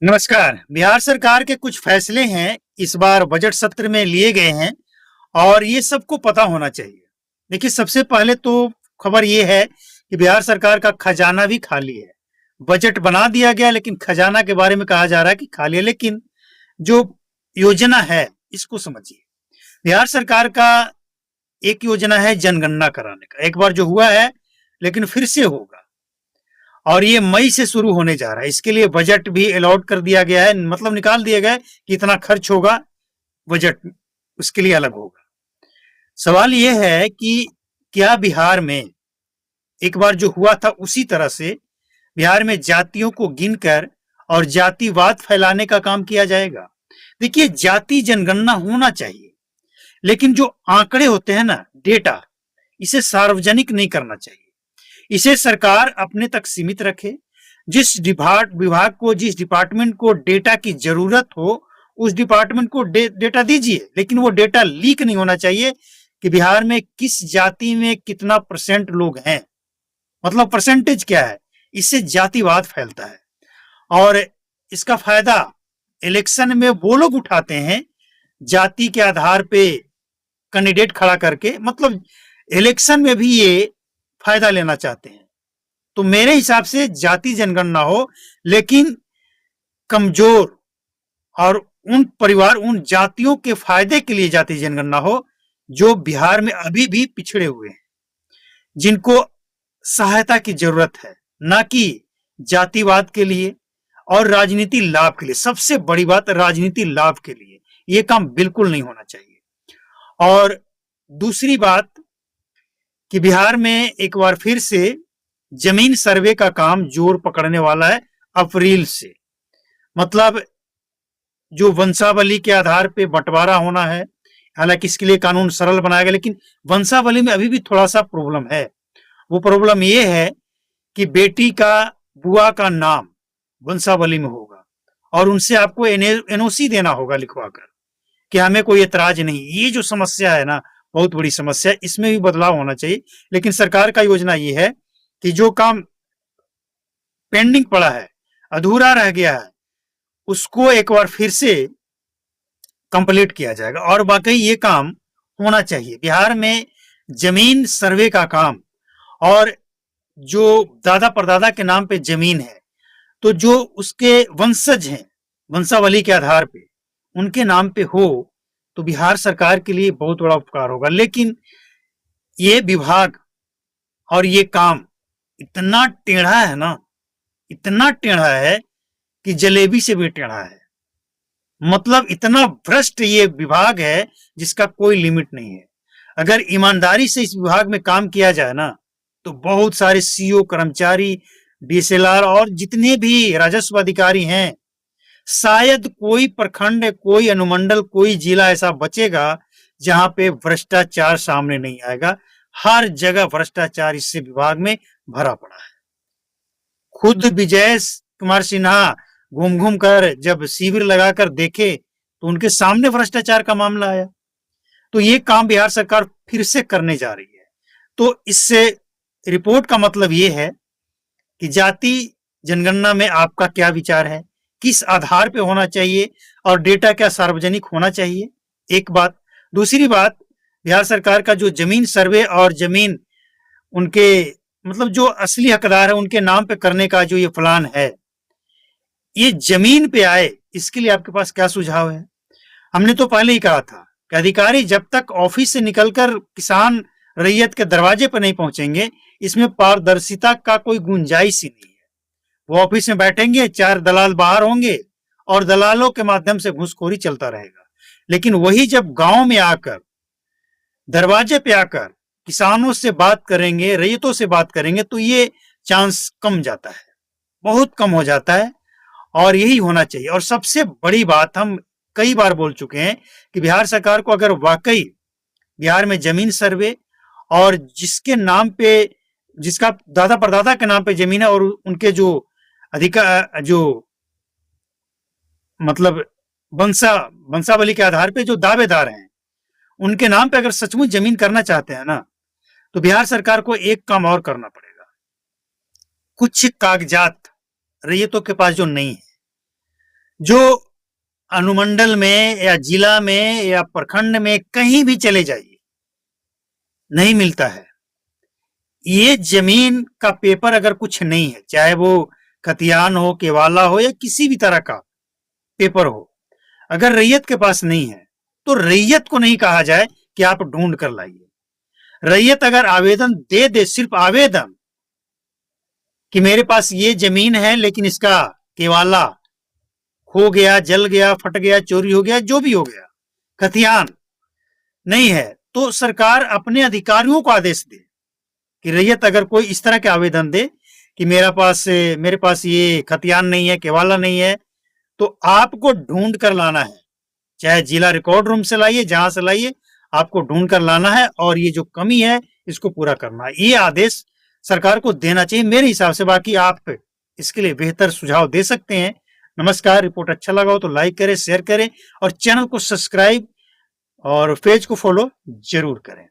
नमस्कार। बिहार सरकार के कुछ फैसले हैं इस बार बजट सत्र में लिए गए हैं और ये सबको पता होना चाहिए। देखिए, सबसे पहले तो खबर ये है कि बिहार सरकार का खजाना भी खाली है। बजट बना दिया गया लेकिन खजाना के बारे में कहा जा रहा है कि खाली है। लेकिन जो योजना है इसको समझिए। बिहार सरकार का एक योजना है जनगणना कराने का। एक बार जो हुआ है लेकिन फिर से होगा और ये मई से शुरू होने जा रहा है। इसके लिए बजट भी अलॉट कर दिया गया है, मतलब निकाल दिया गया है कि इतना खर्च होगा, बजट उसके लिए अलग होगा। सवाल ये है कि क्या बिहार में एक बार जो हुआ था उसी तरह से बिहार में जातियों को गिनकर और जातिवाद फैलाने का काम किया जाएगा? देखिए, जाति जनगणना होना चाहिए लेकिन जो आंकड़े होते हैं ना, डेटा, इसे सार्वजनिक नहीं करना चाहिए। इसे सरकार अपने तक सीमित रखे। जिस विभाग को, जिस डिपार्टमेंट को डेटा की जरूरत हो उस डिपार्टमेंट को डेटा दीजिए, लेकिन वो डेटा लीक नहीं होना चाहिए कि बिहार में किस जाति में कितना परसेंट लोग हैं, मतलब परसेंटेज क्या है। इससे जातिवाद फैलता है और इसका फायदा इलेक्शन में वो लोग उठाते हैं जाति के आधार पे कैंडिडेट खड़ा करके, मतलब इलेक्शन में भी ये फायदा लेना चाहते हैं। तो मेरे हिसाब से जाति जनगणना हो लेकिन कमजोर और उन परिवार, उन जातियों के फायदे के लिए जाति जनगणना हो जो बिहार में अभी भी पिछड़े हुए हैं, जिनको सहायता की जरूरत है, ना कि जातिवाद के लिए और राजनीति लाभ के लिए। सबसे बड़ी बात, राजनीति लाभ के लिए ये काम बिल्कुल नहीं होना चाहिए। और दूसरी बात कि बिहार में एक बार फिर से जमीन सर्वे का काम जोर पकड़ने वाला है अप्रैल से। मतलब जो वंशावली के आधार पे बंटवारा होना है, हालांकि इसके लिए कानून सरल बनाया गया, लेकिन वंशावली में अभी भी थोड़ा सा प्रॉब्लम है। वो प्रॉब्लम ये है कि बेटी का बुआ का नाम वंशावली में होगा और उनसे आपको एनओसी देना होगा लिखवाकर कि हमें कोई एतराज नहीं। ये जो समस्या है ना, बहुत बड़ी समस्या है, इसमें भी बदलाव होना चाहिए। लेकिन सरकार का योजना ये है कि जो काम पेंडिंग पड़ा है, अधूरा रह गया है, उसको एक बार फिर से कंप्लीट किया जाएगा और वाकई ये काम होना चाहिए। बिहार में जमीन सर्वे का काम और जो दादा परदादा के नाम पे जमीन है, तो जो उसके वंशज हैं वंशावली के आधार पे, उनके नाम पे हो तो बिहार सरकार के लिए बहुत बड़ा उपकार होगा। लेकिन ये विभाग और ये काम इतना टेढ़ा है ना, इतना टेढ़ा है कि जलेबी से भी टेढ़ा है। मतलब इतना भ्रष्ट ये विभाग है जिसका कोई लिमिट नहीं है। अगर ईमानदारी से इस विभाग में काम किया जाए ना, तो बहुत सारे सीओ, कर्मचारी, डीएसएलआर और जितने भी राजस्व अधिकारी हैं, शायद कोई प्रखंड, कोई अनुमंडल, कोई जिला ऐसा बचेगा जहां पे भ्रष्टाचार सामने नहीं आएगा। हर जगह भ्रष्टाचार इस विभाग में भरा पड़ा है। खुद विजय कुमार सिन्हा घूम घूम कर जब शिविर लगाकर देखे तो उनके सामने भ्रष्टाचार का मामला आया। तो ये काम बिहार सरकार फिर से करने जा रही है। तो इससे रिपोर्ट का मतलब ये है कि जाति जनगणना में आपका क्या विचार है, किस आधार पे होना चाहिए और डेटा क्या सार्वजनिक होना चाहिए, एक बात। दूसरी बात, बिहार सरकार का जो जमीन सर्वे और जमीन उनके, मतलब जो असली हकदार है उनके नाम पे करने का जो ये प्लान है, ये जमीन पे आए, इसके लिए आपके पास क्या सुझाव है? हमने तो पहले ही कहा था कि अधिकारी जब तक ऑफिस से निकलकर किसान रैयत के दरवाजे पर नहीं पहुंचेंगे, इसमें पारदर्शिता का कोई गुंजाइश ही नहीं है। वो ऑफिस में बैठेंगे, 4 दलाल बाहर होंगे और दलालों के माध्यम से घूसखोरी चलता रहेगा। लेकिन वही जब गांव में आकर, दरवाजे पे आकर किसानों से बात करेंगे, रैयतों से बात करेंगे, तो ये चांस कम जाता है, बहुत कम हो जाता है। और यही होना चाहिए। और सबसे बड़ी बात, हम कई बार बोल चुके हैं कि बिहार सरकार को अगर वाकई बिहार में जमीन सर्वे और जिसके नाम पे, जिसका दादा परदादा के नाम पे जमीन है और उनके जो अधिकार, जो मतलब वंशावली के आधार पे जो दावेदार हैं, उनके नाम पे अगर सचमुच जमीन करना चाहते हैं ना, तो बिहार सरकार को एक काम और करना पड़ेगा। कुछ कागजात रैयतों के पास जो नहीं है, जो अनुमंडल में या जिला में या प्रखंड में कहीं भी चले जाइए, नहीं मिलता है। ये जमीन का पेपर अगर कुछ नहीं है, चाहे वो खतियान हो, केवाला हो या किसी भी तरह का पेपर हो, अगर रैयत के पास नहीं है तो रैयत को नहीं कहा जाए कि आप ढूंढ कर लाइए। रैयत अगर आवेदन दे दे, सिर्फ आवेदन कि मेरे पास ये जमीन है लेकिन इसका केवाला खो गया, जल गया, फट गया, चोरी हो गया, जो भी हो गया, खतियान नहीं है, तो सरकार अपने अधिकारियों को आदेश दे कि रैयत अगर कोई इस तरह के आवेदन दे कि मेरे पास ये खतियान नहीं है, केवाला नहीं है, तो आपको ढूंढ कर लाना है। चाहे जिला रिकॉर्ड रूम से लाइए, जहां से लाइए, आपको ढूंढ कर लाना है और ये जो कमी है इसको पूरा करना है। ये आदेश सरकार को देना चाहिए मेरे हिसाब से। बाकी आप इसके लिए बेहतर सुझाव दे सकते हैं। नमस्कार। रिपोर्ट अच्छा लगा हो तो लाइक करें, शेयर करें और चैनल को सब्सक्राइब और पेज को फॉलो जरूर करें।